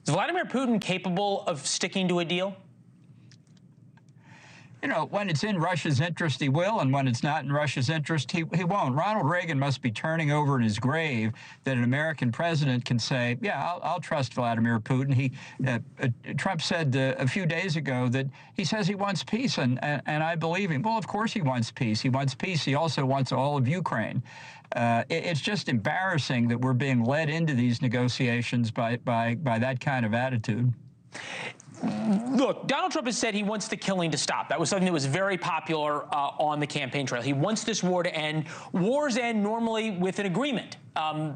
Is Vladimir Putin capable of sticking to a deal? You know, when it's in Russia's interest, he will, and when it's not in Russia's interest, he won't. Ronald Reagan must be turning over in his grave that an American president can say, yeah, I'll trust Vladimir Putin. Trump said a few days ago that he says he wants peace, and I believe him. Well, of course he wants peace. He wants peace. He also wants all of Ukraine. It's just embarrassing that we're being led into these negotiations by that kind of attitude. Look, Donald Trump has said he wants the killing to stop. That was something that was very popular on the campaign trail. He wants this war to end. Wars end normally with an agreement.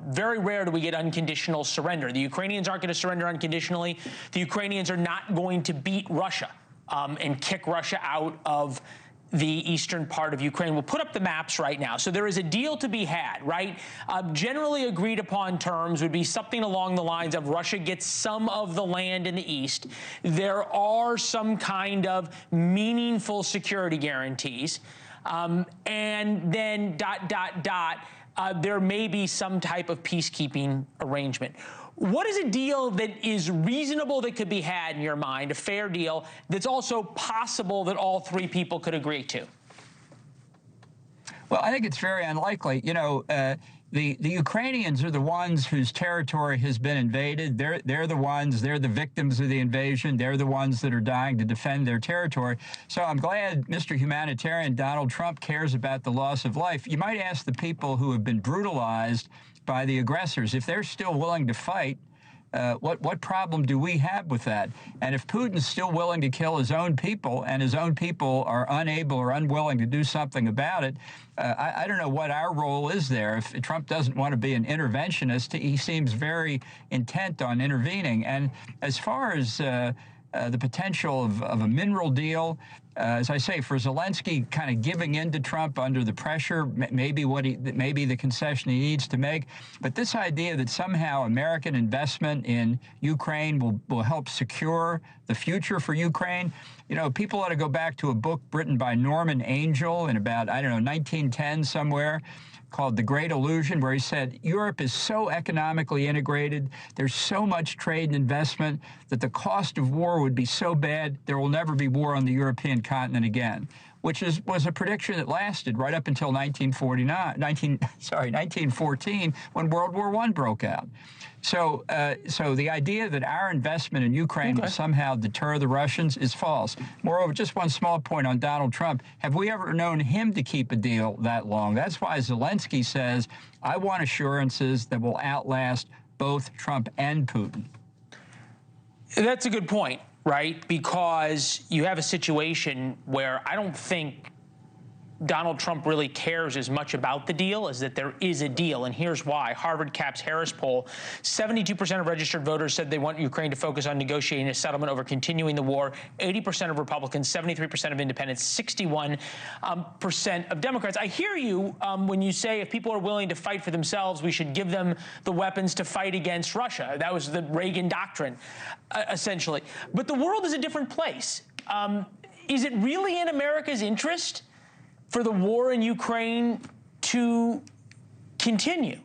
Very rare do we get unconditional surrender. The Ukrainians aren't going to surrender unconditionally. The Ukrainians are not going to beat Russia and kick Russia out of the eastern part of Ukraine. We'll put up the maps right now. So there is a deal to be had, right? Generally agreed upon terms would be something along the lines of Russia gets some of the land in the east. There are some kind of meaningful security guarantees. And then ... there may be some type of peacekeeping arrangement. What is a deal that is reasonable that could be had in your mind, a fair deal, that's also possible that all three people could agree to? Well, I think it's very unlikely. You know, the Ukrainians are the ones whose territory has been invaded. They're the victims of the invasion. They're the ones that are dying to defend their territory. So I'm glad Mr. Humanitarian Donald Trump cares about the loss of life. You might ask the people who have been brutalized by the aggressors, if they're still willing to fight, what problem do we have with that? And if Putin's still willing to kill his own people and his own people are unable or unwilling to do something about it, I don't know what our role is there. If Trump doesn't want to be an interventionist, he seems very intent on intervening. And as far as the potential of a mineral deal, as I say, for Zelenskyy kind of giving in to Trump under the pressure, maybe the concession he needs to make. But this idea that somehow American investment in Ukraine will help secure the future for Ukraine, you know, people ought to go back to a book written by Norman Angell in about, I don't know, 1910 somewhere, called The Great Illusion, where he said Europe is so economically integrated, there's so much trade and investment that the cost of war would be so bad there will never be war on the European continent again, which was a prediction that lasted right up until 1914, when World War I broke out. So the idea that our investment in Ukraine will somehow deter the Russians is false. Moreover, just one small point on Donald Trump. Have we ever known him to keep a deal that long? That's why Zelenskyy says, I want assurances that will outlast both Trump and Putin. That's a good point, right? Because you have a situation where I don't think Donald Trump really cares as much about the deal as that there is a deal, and here's why. Harvard Cap's Harris poll, 72% of registered voters said they want Ukraine to focus on negotiating a settlement over continuing the war. 80% of Republicans, 73% of independents, 61% of Democrats. I hear you when you say if people are willing to fight for themselves, we should give them the weapons to fight against Russia. That was the Reagan doctrine, essentially. But the world is a different place. Is it really in America's interest for the war in Ukraine to continue?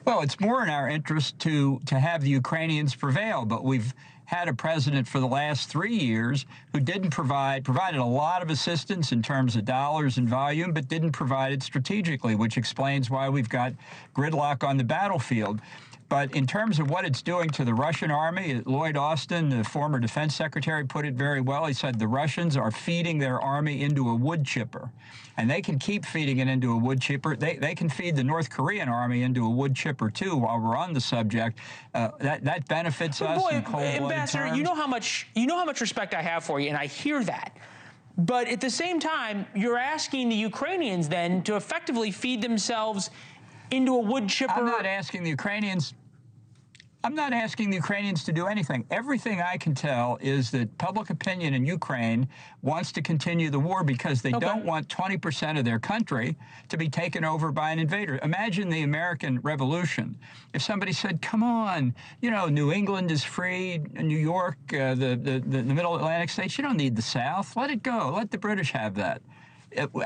Well, it's more in our interest to have the Ukrainians prevail, but we've had a president for the last 3 years who provided a lot of assistance in terms of dollars and volume, but didn't provide it strategically, which explains why we've got gridlock on the battlefield. But in terms of what it's doing to the Russian army, Lloyd Austin, the former defense secretary, put it very well. He said the Russians are feeding their army into a wood chipper, and they can keep feeding it into a wood chipper. They can feed the North Korean army into a wood chipper, too, while we're on the subject. That benefits us in cold-blooded Ambassador, terms. you know how much respect I have for you, and I hear that. But at the same time, you're asking the Ukrainians then to effectively feed themselves into a wood chipper. I'm not asking the Ukrainians to do anything. Everything I can tell is that public opinion in Ukraine wants to continue the war because they don't want 20% of their country to be taken over by an invader. Imagine the American Revolution. If somebody said, come on, you know, New England is free, New York, the Middle Atlantic states, you don't need the South. Let it go. Let the British have that.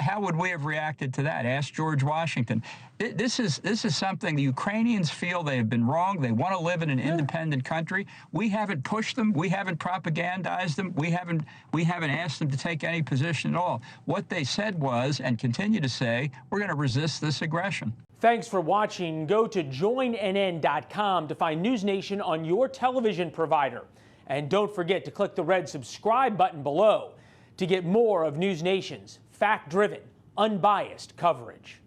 How would we have reacted to that? Ask George Washington. This is something the Ukrainians feel they have been wrong. They want to live in an independent country. We haven't pushed them. We haven't propagandized them. We haven't asked them to take any position at all. What they said was, and continue to say, we're going to resist this aggression. Thanks for watching. Go to joinnn.com to find NewsNation on your television provider. And don't forget to click the red subscribe button below to get more of NewsNation's fact-driven, unbiased coverage.